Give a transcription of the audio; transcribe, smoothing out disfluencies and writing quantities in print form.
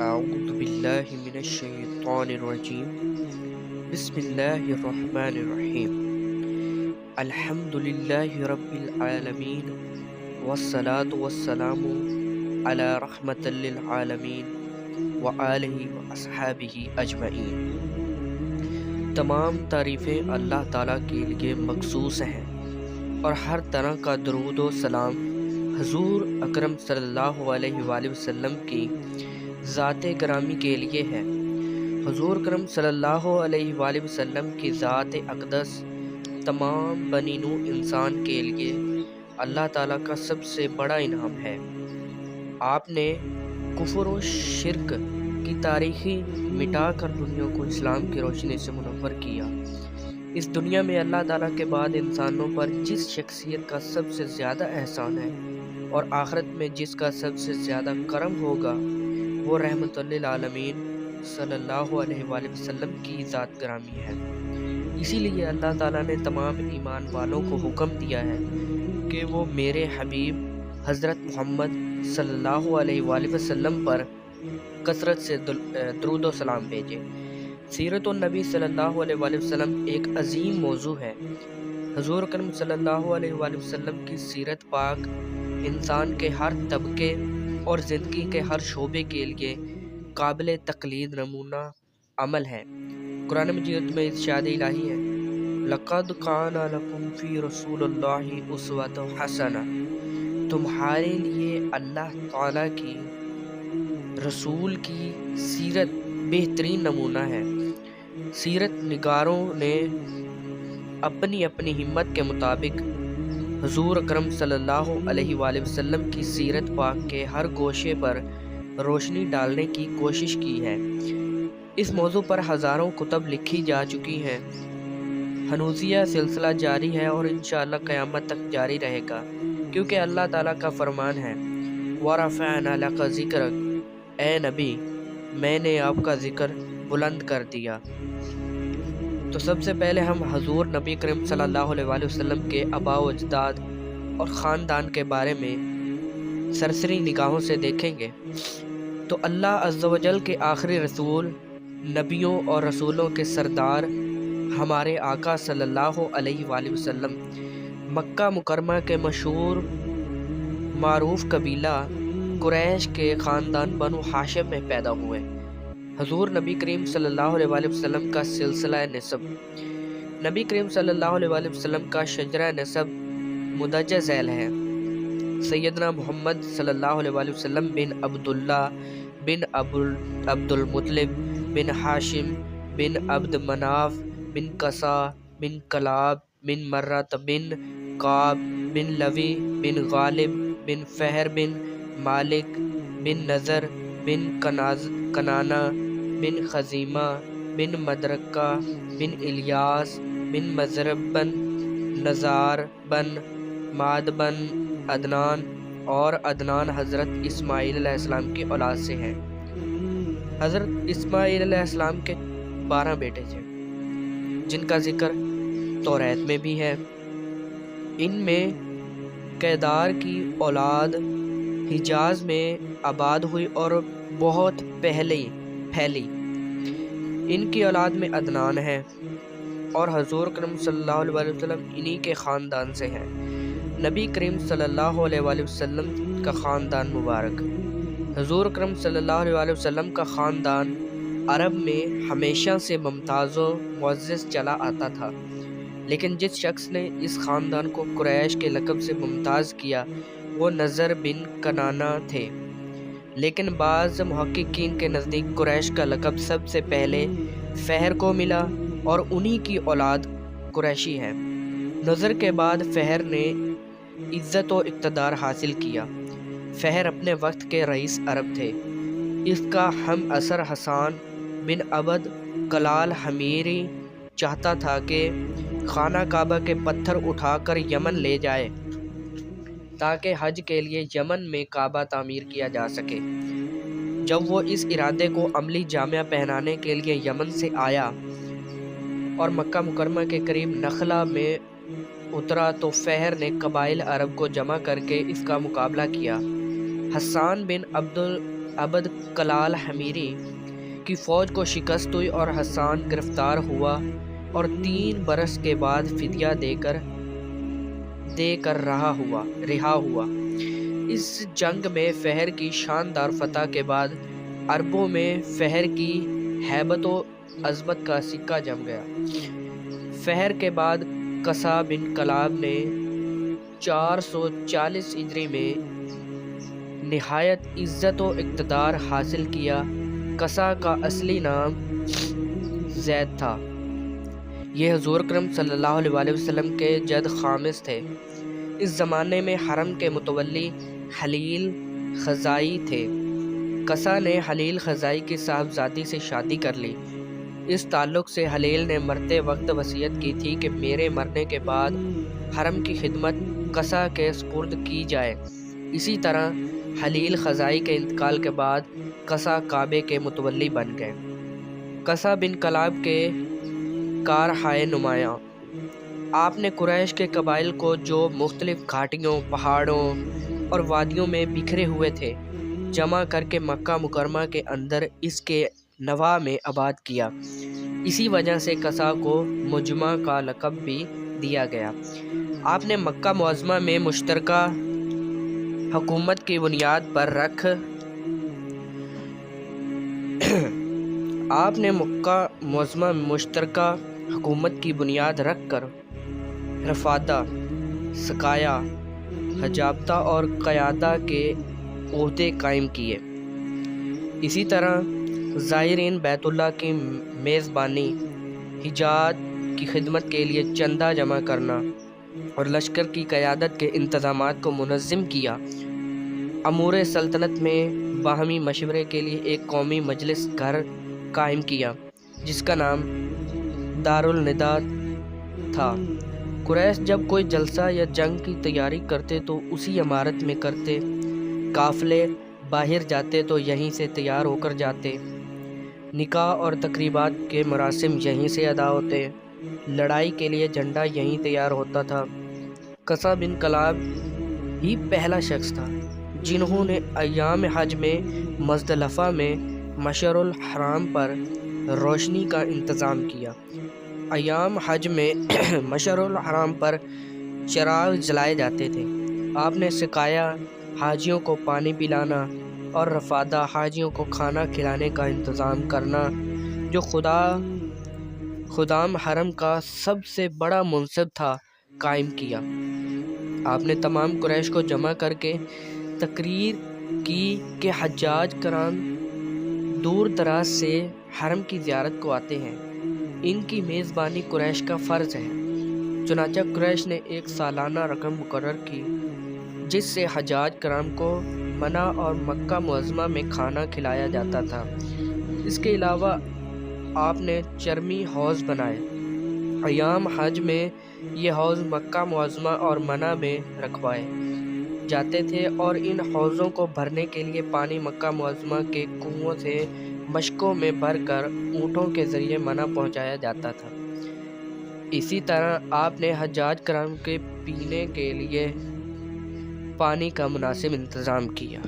أعوذ بالله من الشيطان الرجيم بسم الله الرحمن الرحيم الحمد لله رب العالمين والصلاة والسلام على رحمة للعالمين وآلہ وأصحابہ اجمعین۔ تمام تعریفیں اللہ تعالیٰ کے لیے مخصوص ہیں اور ہر طرح کا درود و سلام حضور اکرم صلی اللہ علیہ وآلہ وسلم کی ذات گرامی کے لیے ہے۔ حضور اکرم صلی اللہ علیہ وآلہ وسلم کی ذات اقدس تمام بنی نوع انسان کے لیے اللہ تعالیٰ کا سب سے بڑا انعام ہے۔ آپ نے کفر و شرک کی تاریخی مٹا کر دنیا کو اسلام کی روشنی سے منور کیا۔ اس دنیا میں اللہ تعالیٰ کے بعد انسانوں پر جس شخصیت کا سب سے زیادہ احسان ہے اور آخرت میں جس کا سب سے زیادہ کرم ہوگا وہ رحمت للعالمین صلی اللہ علیہ وآلہ وسلم کی ذات گرامی ہے۔ اسی لیے اللہ تعالیٰ نے تمام ایمان والوں کو حکم دیا ہے کہ وہ میرے حبیب حضرت محمد صلی اللہ علیہ وآلہ وسلم پر کثرت سے درود و سلام بھیجے۔ سیرت النبی صلی اللہ علیہ وآلہ وسلم ایک عظیم موضوع ہے۔ حضور اکرم صلی اللہ علیہ وآلہ وسلم کی سیرت پاک انسان کے ہر طبقے اور زندگی کے ہر شعبے کے لیے قابل تقلید نمونہ عمل ہے۔ قرآن مجید میں ارشاد الہی ہے لَقَدْ كَانَ لَكُمْ فِي رَسُولِ اللَّهِ أُسْوَةٌ حَسَنَةٌ، تمہارے لیے اللہ تعالیٰ کی رسول کی سیرت بہترین نمونہ ہے۔ سیرت نگاروں نے اپنی اپنی ہمت کے مطابق حضور اکرم صلی اللہ علیہ وآلہ وسلم کی سیرت پاک کے ہر گوشے پر روشنی ڈالنے کی کوشش کی ہے۔ اس موضوع پر ہزاروں کتب لکھی جا چکی ہیں۔ ہنوزیہ سلسلہ جاری ہے اور انشاءاللہ قیامت تک جاری رہے گا، کیونکہ اللہ تعالیٰ کا فرمان ہے وَرَفَعْنَا لَكَ ذِكْرَكَ، اے نبی میں نے آپ کا ذکر بلند کر دیا۔ تو سب سے پہلے ہم حضور نبی کریم صلی اللہ علیہ وآلہ وسلم کے آباء و اجداد اور خاندان کے بارے میں سرسری نگاہوں سے دیکھیں گے۔ تو اللہ عز و جل کے آخری رسول، نبیوں اور رسولوں کے سردار ہمارے آقا صلی اللہ علیہ وآلہ وسلم مکہ مکرمہ کے مشہور معروف قبیلہ قریش کے خاندان بنو ہاشم میں پیدا ہوئے۔ حضور نبی کریم صلی اللہ علیہ وآلہ وسلم کا سلسلہ نسب، نبی کریم صلی اللہ علیہ وآلہ وسلم کا شجرہ نسب مدرج ذیل ہے۔ سیدنا محمد صلی اللہ علیہ وآلہ وسلم بن عبداللہ بن عبد المطلب بن ہاشم بن عبد مناف بن قصا بن کلاب بن مرت بن کعب بن لوی بن غالب بن فہر بن مالک بن نذر بن کنانہ بن خزیمہ بن مدرکہ بن الیاس بن مضرب بن نزار بن ماد بن عدنان، اور عدنان حضرت اسماعیل علیہ السلام کی اولاد سے ہیں۔ حضرت اسماعیل علیہ السلام کے 12 بیٹے تھے جن کا ذکر توریت میں بھی ہے۔ ان میں کیدار کی اولاد حجاز میں آباد ہوئی اور بہت پھیلی۔ ان کی اولاد میں عدنان ہے اور حضور کریم صلی اللہ علیہ وآلہ وسلم انہی کے خاندان سے ہیں۔ نبی کریم صلی اللہ علیہ وآلہ وسلم کا خاندان مبارک، حضور کریم صلی اللہ علیہ وآلہ وسلم کا خاندان عرب میں ہمیشہ سے ممتاز و معزز چلا آتا تھا، لیکن جس شخص نے اس خاندان کو قریش کے لقب سے ممتاز کیا وہ نذر بن کنانہ تھے، لیکن بعض محققین کے نزدیک قریش کا لقب سب سے پہلے فہر کو ملا اور انہی کی اولاد قریشی ہے۔ نذر کے بعد فہر نے عزت و اقتدار حاصل کیا۔ فہر اپنے وقت کے رئیس عرب تھے۔ اس کا ہم اثر حسان بن عبد کلال حمیری چاہتا تھا کہ خانہ کعبہ کے پتھر اٹھا کر یمن لے جائے تاکہ حج کے لیے یمن میں کعبہ تعمیر کیا جا سکے۔ جب وہ اس ارادے کو عملی جامہ پہنانے کے لیے یمن سے آیا اور مکہ مکرمہ کے قریب نخلا میں اترا تو فہر نے قبائل عرب کو جمع کر کے اس کا مقابلہ کیا۔ حسان بن عبد کلال حمیری کی فوج کو شکست ہوئی اور حسان گرفتار ہوا اور 3 برس کے بعد فدیہ دے کر رہا ہوا۔ اس جنگ میں فہر کی شاندار فتح کے بعد عربوں میں فہر کی ہیبت و عظمت کا سکہ جم گیا۔ فہر کے بعد قصا بن کلاب نے 440 ہجری میں نہایت عزت و اقتدار حاصل کیا۔ قصا کا اصلی نام زید تھا۔ یہ حضور اکرم صلی اللہ علیہ وسلم کے جد خامس تھے۔ اس زمانے میں حرم کے متولی حلیل خزائی تھے۔ قصا نے حلیل خزائی کی صاحبزادی سے شادی کر لی۔ اس تعلق سے حلیل نے مرتے وقت وصیت کی تھی کہ میرے مرنے کے بعد حرم کی خدمت قصا کے سپرد کی جائے۔ اسی طرح حلیل خزائی کے انتقال کے بعد قصا کعبے کے متولی بن گئے۔ قصا بن کلاب کے کارہائے نمایاں، آپ نے قریش کے قبائل کو جو مختلف گھاٹیوں، پہاڑوں اور وادیوں میں بکھرے ہوئے تھے جمع کر کے مکہ مکرمہ کے اندر اس کے نواح میں آباد کیا۔ اسی وجہ سے قصا کو مجمع کا لقب بھی دیا گیا۔ آپ نے مکہ معظمہ میں مشترکہ حکومت کی بنیاد رکھ کر رفادہ، سقایا، حجابتہ اور قیادہ کے عہدے قائم کیے۔ اسی طرح زائرین بیت اللہ کی میزبانی، حجاج کی خدمت کے لیے چندہ جمع کرنا اور لشکر کی قیادت کے انتظامات کو منظم کیا۔ امور سلطنت میں باہمی مشورے کے لیے ایک قومی مجلس گھر قائم کیا جس کا نام دارالنداء تھا۔ قریش جب کوئی جلسہ یا جنگ کی تیاری کرتے تو اسی عمارت میں کرتے، قافلے باہر جاتے تو یہیں سے تیار ہو کر جاتے، نکاح اور تقریبات کے مراسم یہیں سے ادا ہوتے، لڑائی کے لیے جھنڈا یہیں تیار ہوتا تھا۔ قصا بن کلاب ہی پہلا شخص تھا جنہوں نے ایام حج میں مزدلفہ میں مشعر الحرام پر روشنی کا انتظام کیا۔ ایام حج میں مشعر الحرام پر چراغ جلائے جاتے تھے۔ آپ نے سقایا، حاجیوں کو پانی پلانا اور رفادہ، حاجیوں کو کھانا کھلانے کا انتظام کرنا، جو خدام حرم کا سب سے بڑا منصب تھا، قائم کیا۔ آپ نے تمام قریش کو جمع کر کے تقریر کی کہ حجاج کرام دور دراز سے حرم کی زیارت کو آتے ہیں، ان کی میزبانی قریش کا فرض ہے۔ چنانچہ قریش نے ایک سالانہ رقم مقرر کی جس سے حجاج کرام کو منع اور مکہ معظمہ میں کھانا کھلایا جاتا تھا۔ اس کے علاوہ آپ نے چرمی حوض بنائے۔ ایام حج میں یہ حوض مکہ معظمہ اور منع میں رکھوائے جاتے تھے اور ان حوضوں کو بھرنے کے لیے پانی مکہ معظمہ کے کنووں سے مشکوں میں بھر کر اونٹوں کے ذریعے منع پہنچایا جاتا تھا۔ اسی طرح آپ نے حجاج کرام کے پینے کے لیے پانی کا مناسب انتظام کیا۔